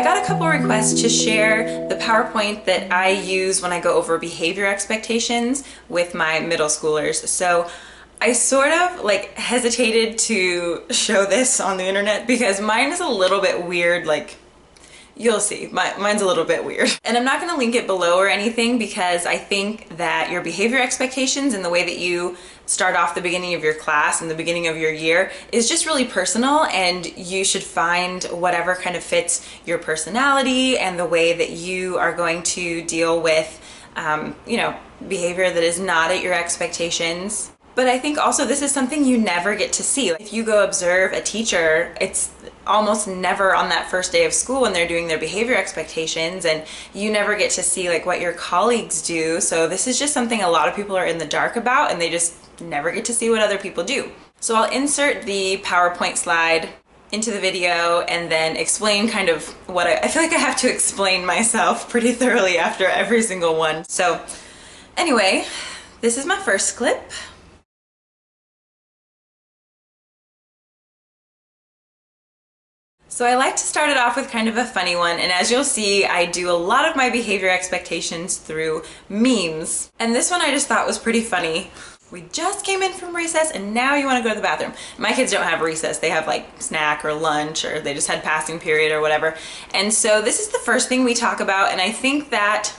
I got a couple requests to share the PowerPoint that I use when I go over behavior expectations with my middle schoolers. So I sort of like hesitated to show this on the internet because mine is a little bit weird, like you'll see, mine's a little bit weird. And I'm not gonna link it below or anything because I think that your behavior expectations and the way that you start off the beginning of your class and the beginning of your year is just really personal, and you should find whatever kind of fits your personality and the way that you are going to deal with, you know, behavior that is not at your expectations. But I think also this is something you never get to see. If you go observe a teacher, it's almost never on that first day of school when they're doing their behavior expectations, and you never get to see like what your colleagues do. So this is just something a lot of people are in the dark about, and they just never get to see what other people do. So I'll insert the PowerPoint slide into the video and then explain kind of what I feel like I have to explain myself pretty thoroughly after every single one. So anyway, this is my first clip. So I like to start it off with kind of a funny one, and as you'll see, I do a lot of my behavior expectations through memes. And this one I just thought was pretty funny. We just came in from recess and now you want to go to the bathroom. My kids don't have recess, they have like snack or lunch, or they just had passing period or whatever. And so this is the first thing we talk about, and I think that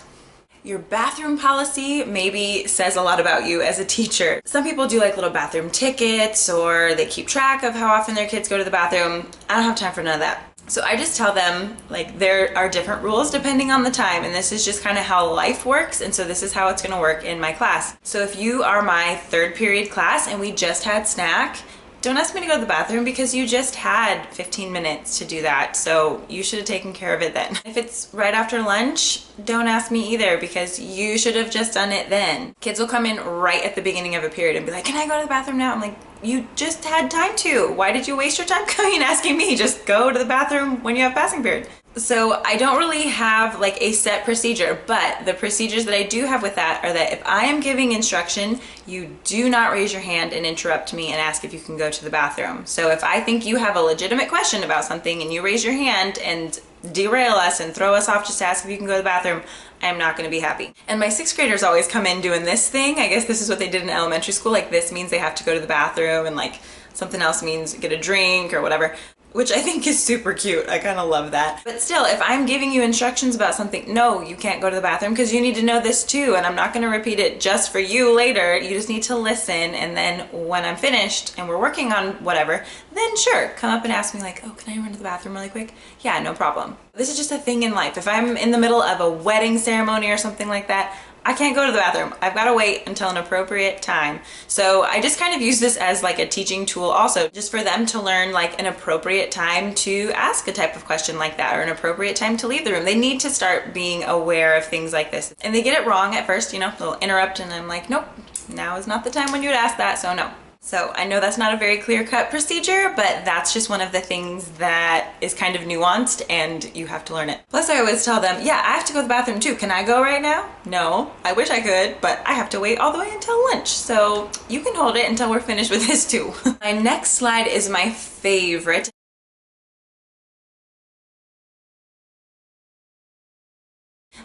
your bathroom policy maybe says a lot about you as a teacher. Some people do like little bathroom tickets, or they keep track of how often their kids go to the bathroom. I don't have time for none of that. So I just tell them like there are different rules depending on the time, and this is just kind of how life works, and so this is how it's going to work in my class. So if you are my third period class and we just had snack, don't ask me to go to the bathroom because you just had 15 minutes to do that, so you should have taken care of it then. If it's right after lunch, don't ask me either because you should have just done it then. Kids will come in right at the beginning of a period and be like, can I go to the bathroom now? I'm like, you just had time to. Why did you waste your time coming and asking me? Just go to the bathroom when you have passing period. So I don't really have like a set procedure, but the procedures that I do have with that are that if I am giving instruction, you do not raise your hand and interrupt me and ask if you can go to the bathroom. So if I think you have a legitimate question about something and you raise your hand and derail us and throw us off just to ask if you can go to the bathroom, I'm not going to be happy. And my sixth graders always come in doing this thing. I guess this is what they did in elementary school. Like this means they have to go to the bathroom, and like something else means get a drink or whatever, which I think is super cute. I kind of love that. But still, if I'm giving you instructions about something, no, you can't go to the bathroom because you need to know this too, and I'm not going to repeat it just for you later. You just need to listen, and then when I'm finished and we're working on whatever, then sure, come up and ask me like, oh, can I run to the bathroom really quick? Yeah, no problem. This is just a thing in life. If I'm in the middle of a wedding ceremony or something like that, I can't go to the bathroom. I've got to wait until an appropriate time. So I just kind of use this as like a teaching tool also, just for them to learn like an appropriate time to ask a type of question like that, or an appropriate time to leave the room. They need to start being aware of things like this. And they get it wrong at first, you know, they'll interrupt and I'm like, nope, now is not the time when you would ask that, so no. So I know that's not a very clear-cut procedure, but that's just one of the things that is kind of nuanced and you have to learn it. Plus I always tell them, yeah, I have to go to the bathroom too. Can I go right now? No, I wish I could, but I have to wait all the way until lunch. So you can hold it until we're finished with this too. My next slide is my favorite.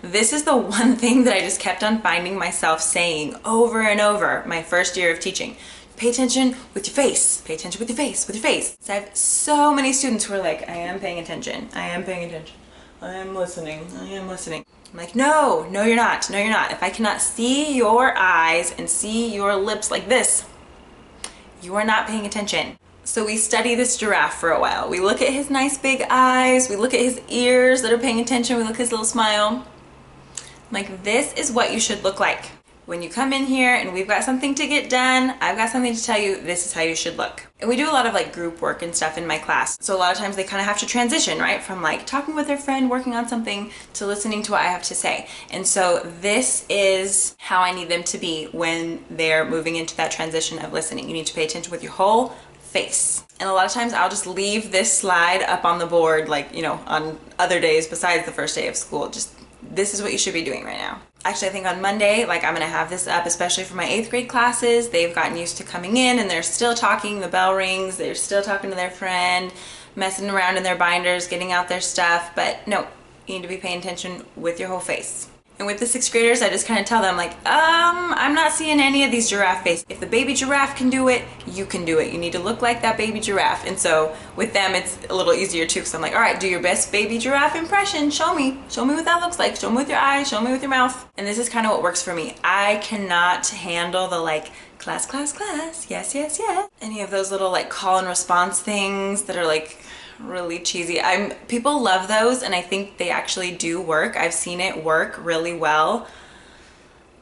This is the one thing that I just kept on finding myself saying over and over my first year of teaching. Pay attention with your face. Pay attention with your face, with your face. So I have so many students who are like, I am paying attention. I am paying attention. I am listening. I am listening. I'm like, no, no you're not. No you're not. If I cannot see your eyes and see your lips like this, you are not paying attention. So we study this giraffe for a while. We look at his nice big eyes. We look at his ears that are paying attention. We look at his little smile. I'm like, this is what you should look like. When you come in here and we've got something to get done, I've got something to tell you, this is how you should look. And we do a lot of like group work and stuff in my class. So a lot of times they kind of have to transition, right? From like talking with their friend, working on something, to listening to what I have to say. And so this is how I need them to be when they're moving into that transition of listening. You need to pay attention with your whole face. And a lot of times I'll just leave this slide up on the board, like, you know, on other days besides the first day of school. Just, this is what you should be doing right now. Actually, I think on Monday, like I'm gonna have this up, especially for my 8th grade classes. They've gotten used to coming in and they're still talking, the bell rings, they're still talking to their friend, messing around in their binders, getting out their stuff, but no, you need to be paying attention with your whole face. And with the 6th graders, I just kind of tell them like, I'm not seeing any of these giraffe faces. If the baby giraffe can do it, you can do it. You need to look like that baby giraffe. And so with them, it's a little easier too, because I'm like, all right, do your best baby giraffe impression. Show me what that looks like. Show me with your eyes, show me with your mouth. And this is kind of what works for me. I cannot handle the like, class, class, class, yes, yes, yes. Any of those little like call and response things that are like, really cheesy. People love those, and I think they actually do work. I've seen it work really well.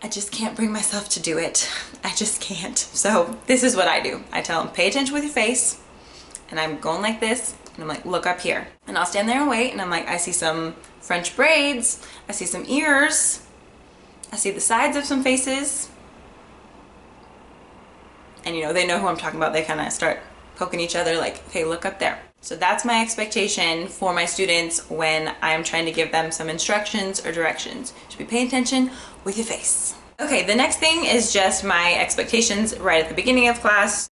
I just can't bring myself to do it. I just can't. So this is what I do. I tell them, pay attention with your face, and I'm going like this, and I'm like, look up here. And I'll stand there and wait, and I'm like, I see some French braids, I see some ears, I see the sides of some faces. And you know, they know who I'm talking about. They kind of start poking each other like, okay, look up there. So that's my expectation for my students when I'm trying to give them some instructions or directions. You should be paying attention with your face. Okay, the next thing is just my expectations right at the beginning of class.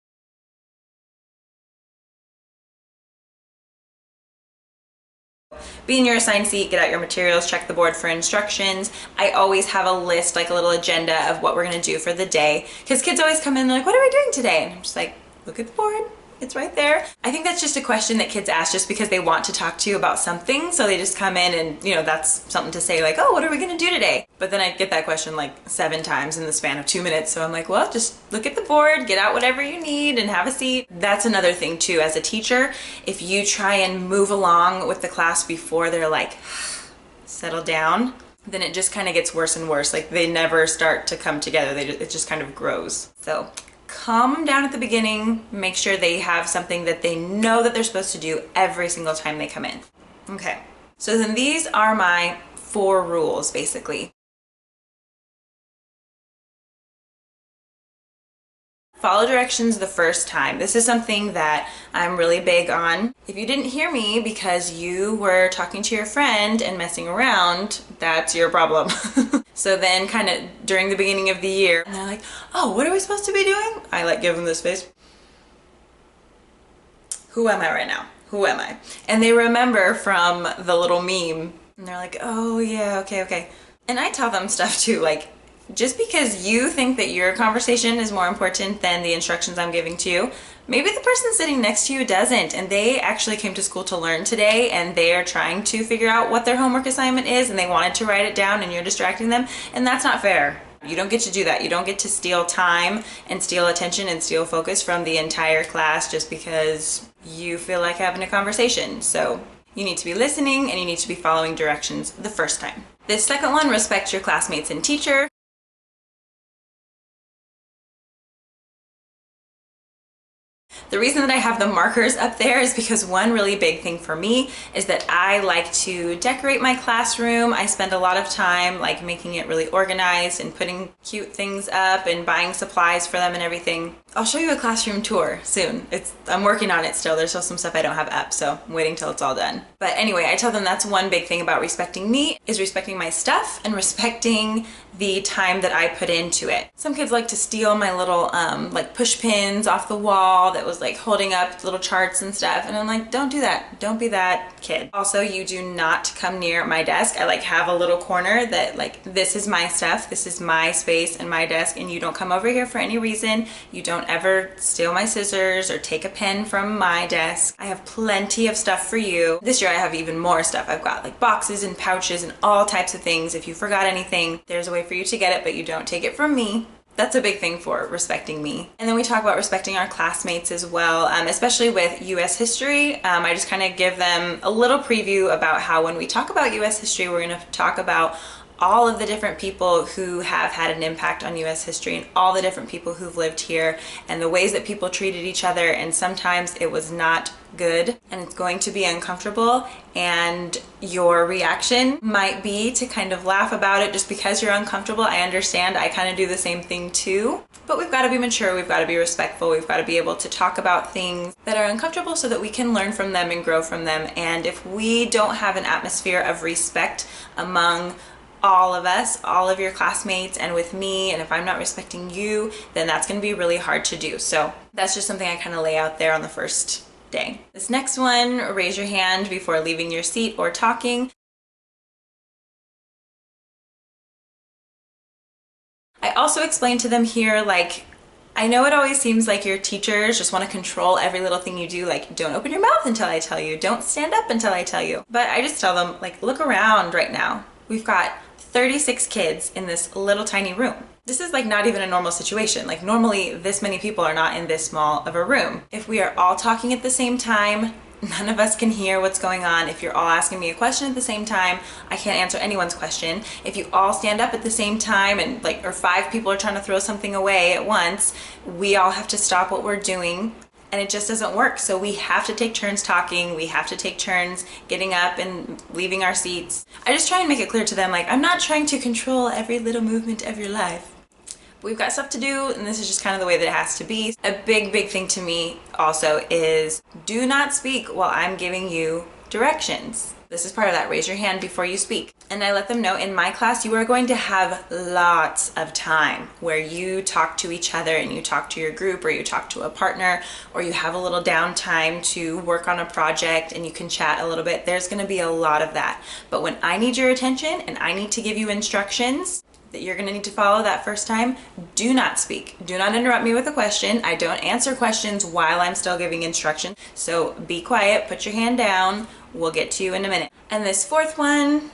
Be in your assigned seat, get out your materials, check the board for instructions. I always have a list, like a little agenda of what we're gonna do for the day. Because kids always come in and they're like, what are we doing today? And I'm just like, look at the board. It's right there. I think that's just a question that kids ask just because they want to talk to you about something. So they just come in and, you know, that's something to say like, oh, what are we gonna do today? But then I get that question like 7 times in the span of 2 minutes. So I'm like, well, just look at the board, get out whatever you need and have a seat. That's another thing too, as a teacher, if you try and move along with the class before they're like, settle down, then it just kind of gets worse and worse. Like they never start to come together. It just kind of grows. So calm them down at the beginning, make sure they have something that they know that they're supposed to do every single time they come in. Okay, so then these are my 4 rules basically. Follow directions the first time. This is something that I'm really big on. If you didn't hear me because you were talking to your friend and messing around, that's your problem. So then kind of during the beginning of the year, and they're like, oh, what are we supposed to be doing? I like give them this face. Who am I right now? Who am I? And they remember from the little meme, and they're like, oh yeah, okay. And I tell them stuff too, like, just because you think that your conversation is more important than the instructions I'm giving to you, maybe the person sitting next to you doesn't, and they actually came to school to learn today and they are trying to figure out what their homework assignment is and they wanted to write it down and you're distracting them, and that's not fair. You don't get to do that. You don't get to steal time and steal attention and steal focus from the entire class just because you feel like having a conversation. So you need to be listening and you need to be following directions the first time. This second one, respect your classmates and teacher. The reason that I have the markers up there is because one really big thing for me is that I like to decorate my classroom. I spend a lot of time like making it really organized and putting cute things up and buying supplies for them and everything. I'll show you a classroom tour soon. I'm working on it still. There's still some stuff I don't have up, so I'm waiting till it's all done. But anyway, I tell them that's one big thing about respecting me, is respecting my stuff and respecting the time that I put into it. Some kids like to steal my little like push pins off the wall that was like holding up little charts and stuff, and I'm like, don't do that. Don't be that kid. Also, you do not come near my desk. I like have a little corner that like, this is my stuff, this is my space and my desk, and you don't come over here for any reason. You don't ever steal my scissors or take a pen from my desk. I have plenty of stuff for you. This year I have even more stuff. I've got like boxes and pouches and all types of things. If you forgot anything, there's a way for you to get it, but you don't take it from me. That's a big thing for respecting me. And then we talk about respecting our classmates as well, especially with US history. I just kind of give them a little preview about how when we talk about US history, we're going to talk about all of the different people who have had an impact on US history and all the different people who've lived here and the ways that people treated each other, and sometimes it was not good and it's going to be uncomfortable, and your reaction might be to kind of laugh about it just because you're uncomfortable. I understand. I kind of do the same thing too, but we've got to be mature, we've got to be respectful, we've got to be able to talk about things that are uncomfortable so that we can learn from them and grow from them. And if we don't have an atmosphere of respect among all of us, all of your classmates, and with me, and if I'm not respecting you, then that's going to be really hard to do. So that's just something I kind of lay out there on the first day. This next one, raise your hand before leaving your seat or talking. I also explained to them here, like, I know it always seems like your teachers just want to control every little thing you do, like don't open your mouth until I tell you, don't stand up until I tell you. But I just tell them, like, look around right now. We've got 36 kids in this little tiny room. This is like not even a normal situation. Like normally this many people are not in this small of a room. If we are all talking at the same time, none of us can hear what's going on. If you're all asking me a question at the same time, I can't answer anyone's question. If you all stand up at the same time and or 5 people are trying to throw something away at once, we all have to stop what we're doing, and it just doesn't work. So we have to take turns talking. We have to take turns getting up and leaving our seats. I just try and make it clear to them, like, I'm not trying to control every little movement of your life. We've got stuff to do, and this is just kind of the way that it has to be. A big thing to me also is do not speak while I'm giving you directions. This is part of that, raise your hand before you speak. And I let them know in my class you are going to have lots of time where you talk to each other and you talk to your group or you talk to a partner or you have a little downtime to work on a project and you can chat a little bit. There's going to be a lot of that. But when I need your attention and I need to give you instructions that you're going to need to follow that first time, do not speak. Do not interrupt me with a question. I don't answer questions while I'm still giving instruction. So be quiet, put your hand down. We'll get to you in a minute. And this 4th one,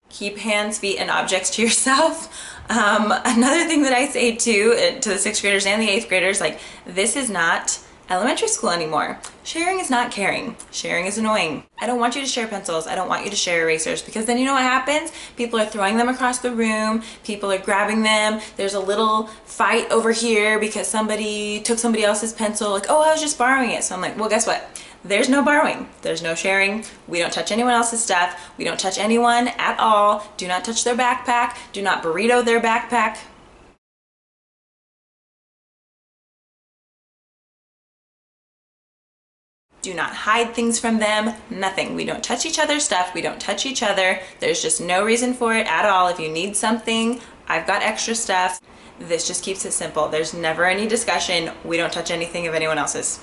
keep hands, feet, and objects to yourself. Another thing that I say too, to the 6th graders and the 8th graders, like, this is not elementary school anymore. Sharing is not caring. Sharing is annoying. I don't want you to share pencils. I don't want you to share erasers, because then you know what happens? People are throwing them across the room. People are grabbing them. There's a little fight over here because somebody took somebody else's pencil. Like, oh, I was just borrowing it. So I'm like, well, guess what? There's no borrowing. There's no sharing. We don't touch anyone else's stuff. We don't touch anyone at all. Do not touch their backpack. Do not burrito their backpack. Do not hide things from them, nothing. We don't touch each other's stuff, we don't touch each other. There's just no reason for it at all. If you need something, I've got extra stuff. This just keeps it simple. There's never any discussion. We don't touch anything of anyone else's.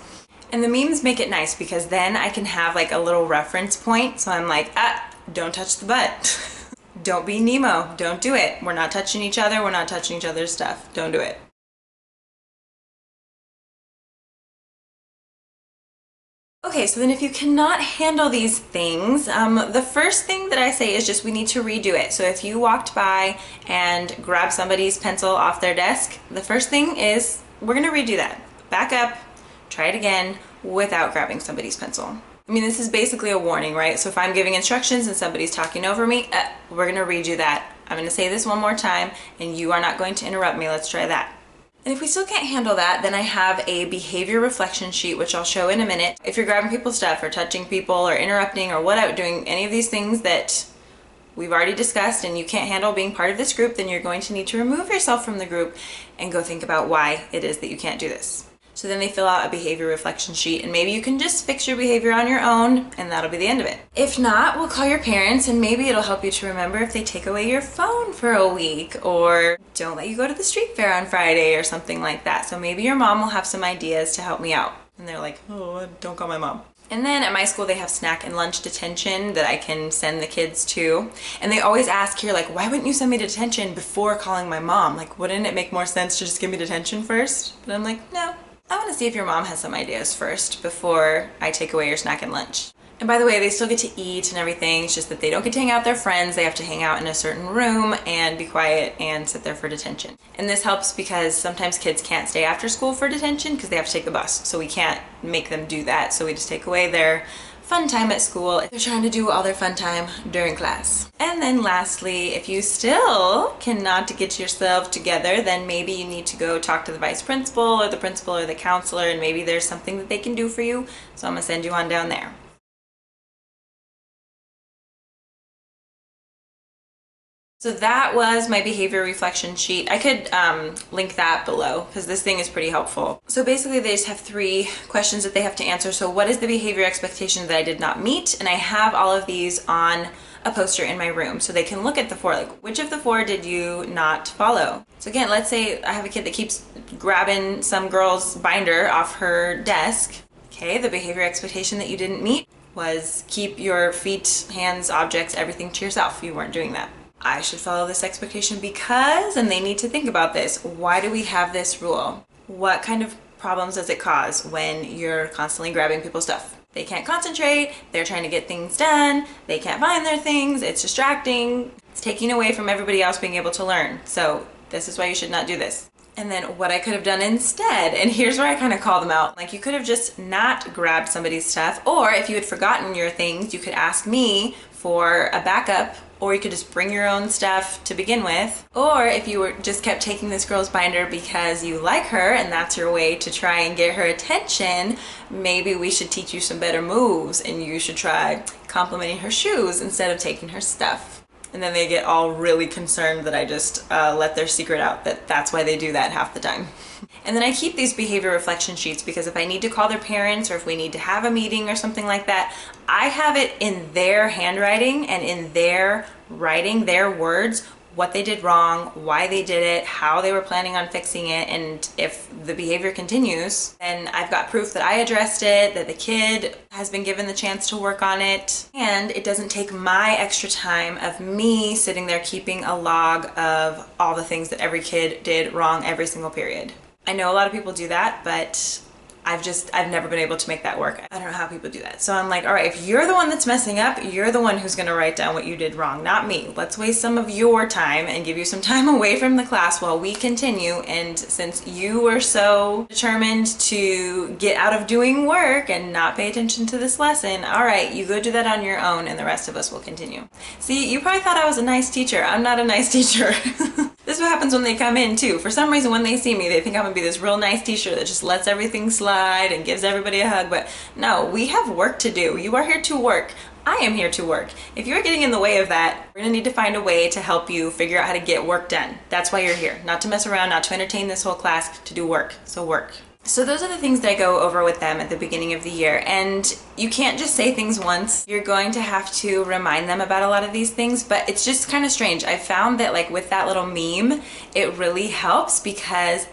And the memes make it nice because then I can have like a little reference point. So I'm like, don't touch the butt. Don't be Nemo, don't do it. We're not touching each other, we're not touching each other's stuff. Don't do it. Okay, so then if you cannot handle these things, the first thing that I say is just we need to redo it. So if you walked by and grabbed somebody's pencil off their desk, the first thing is we're gonna redo that. Back up, try it again without grabbing somebody's pencil. I mean, this is basically a warning, right? So if I'm giving instructions and somebody's talking over me, we're gonna redo that. I'm gonna say this one more time and you are not going to interrupt me. Let's try that. And if we still can't handle that, then I have a behavior reflection sheet, which I'll show in a minute. If you're grabbing people's stuff or touching people or interrupting or whatever, doing any of these things that we've already discussed and you can't handle being part of this group, then you're going to need to remove yourself from the group and go think about why it is that you can't do this. So then they fill out a behavior reflection sheet and maybe you can just fix your behavior on your own and that'll be the end of it. If not, we'll call your parents and maybe it'll help you to remember if they take away your phone for a week or don't let you go to the street fair on Friday or something like that. So maybe your mom will have some ideas to help me out. And they're like, oh, don't call my mom. And then at my school, they have snack and lunch detention that I can send the kids to. And they always ask here, like, why wouldn't you send me to detention before calling my mom? Like, wouldn't it make more sense to just give me detention first? But I'm like, no. I want to see if your mom has some ideas first before I take away your snack and lunch. And by the way, they still get to eat and everything. It's just that they don't get to hang out with their friends. They have to hang out in a certain room and be quiet and sit there for detention. And this helps because sometimes kids can't stay after school for detention because they have to take the bus. So we can't make them do that. So we just take away their fun time at school if they're trying to do all their fun time during class. And then lastly, if you still cannot get yourself together, then maybe you need to go talk to the vice principal or the counselor, and maybe there's something that they can do for you. So I'm gonna send you on down there. So that was my behavior reflection sheet. I could link that below because this thing is pretty helpful. So basically they just have 3 questions that they have to answer. So what is the behavior expectation that I did not meet? And I have all of these on a poster in my room so they can look at the 4, like which of the 4 did you not follow? So again, let's say I have a kid that keeps grabbing some girl's binder off her desk. Okay, the behavior expectation that you didn't meet was keep your feet, hands, objects, everything to yourself. You weren't doing that. I should follow this expectation because, and they need to think about this, why do we have this rule? What kind of problems does it cause when you're constantly grabbing people's stuff? They can't concentrate, they're trying to get things done, they can't find their things, it's distracting, it's taking away from everybody else being able to learn. So this is why you should not do this. And then what I could have done instead, and here's where I kind of call them out, like you could have just not grabbed somebody's stuff, or if you had forgotten your things, you could ask me for a backup, or you could just bring your own stuff to begin with. Or if you were just kept taking this girl's binder because you like her and that's your way to try and get her attention, maybe we should teach you some better moves and you should try complimenting her shoes instead of taking her stuff. And then they get all really concerned that I just let their secret out, that's why they do that half the time. And then I keep these behavior reflection sheets because if I need to call their parents or if we need to have a meeting or something like that, I have it in their handwriting and in their writing, their words, what they did wrong, why they did it, how they were planning on fixing it, and if the behavior continues, then I've got proof that I addressed it, that the kid has been given the chance to work on it, and it doesn't take my extra time of me sitting there keeping a log of all the things that every kid did wrong every single period. I know a lot of people do that, but I've never been able to make that work. I don't know how people do that. So I'm like, all right, if you're the one that's messing up, you're the one who's gonna write down what you did wrong, not me. Let's waste some of your time and give you some time away from the class while we continue. And since you were so determined to get out of doing work and not pay attention to this lesson, all right, you go do that on your own and the rest of us will continue. See, you probably thought I was a nice teacher. I'm not a nice teacher. This is what happens when they come in too. For some reason, when they see me, they think I'm gonna be this real nice teacher that just lets everything slide and gives everybody a hug. But no, we have work to do. You are here to work. I am here to work. If you're getting in the way of that, we're gonna need to find a way to help you figure out how to get work done. That's why you're here. Not to mess around, not to entertain this whole class, to do work. So work. So those are the things that I go over with them at the beginning of the year, and you can't just say things once. You're going to have to remind them about a lot of these things, but it's just kind of strange. I found that like with that little meme, it really helps because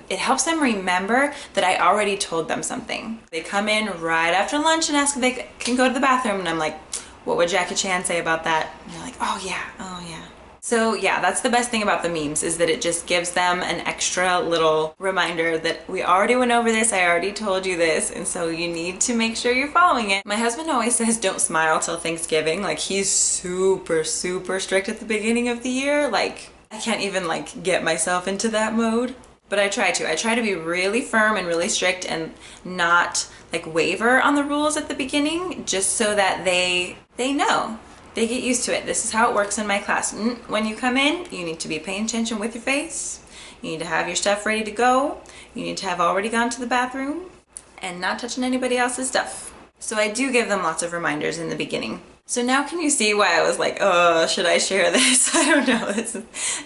it helps them remember that I already told them something. They come in right after lunch and ask if they can go to the bathroom, and I'm like, what would Jackie Chan say about that? And they're like, oh yeah, oh yeah. So yeah, that's the best thing about the memes, is that it just gives them an extra little reminder that we already went over this, I already told you this, and so you need to make sure you're following it. My husband always says don't smile till Thanksgiving. Like he's super strict at the beginning of the year. Like I can't even like get myself into that mode. But I try to be really firm and really strict and not like waver on the rules at the beginning, just so that they know. They get used to it. This is how it works in my class. When you come in, you need to be paying attention with your face. You need to have your stuff ready to go. You need to have already gone to the bathroom and not touching anybody else's stuff. So I do give them lots of reminders in the beginning. So now can you see why I was like, oh, should I share this? I don't know. This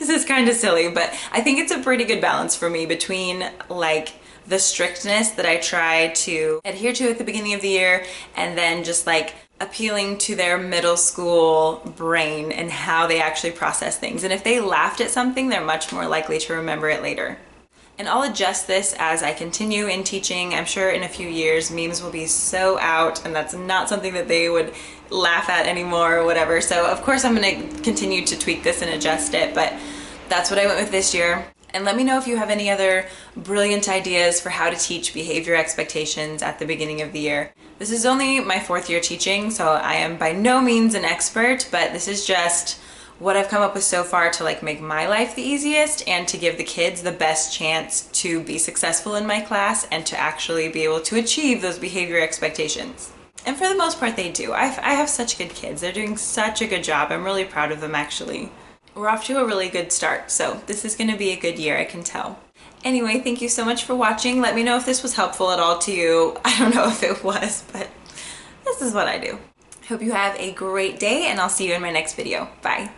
is kind of silly, but I think it's a pretty good balance for me between like the strictness that I try to adhere to at the beginning of the year and then just like appealing to their middle school brain and how they actually process things. And if they laughed at something, they're much more likely to remember it later. And I'll adjust this as I continue in teaching. I'm sure in a few years memes will be so out and that's not something that they would laugh at anymore or whatever. So of course I'm going to continue to tweak this and adjust it, but that's what I went with this year. And let me know if you have any other brilliant ideas for how to teach behavior expectations at the beginning of the year. This is only my 4th year teaching, so I am by no means an expert, but this is just what I've come up with so far to like make my life the easiest and to give the kids the best chance to be successful in my class and to actually be able to achieve those behavior expectations. And for the most part they do. I have such good kids. They're doing such a good job. I'm really proud of them actually. We're off to a really good start, so this is going to be a good year, I can tell. Anyway, thank you so much for watching. Let me know if this was helpful at all to you. I don't know if it was, but this is what I do. Hope you have a great day, and I'll see you in my next video. Bye.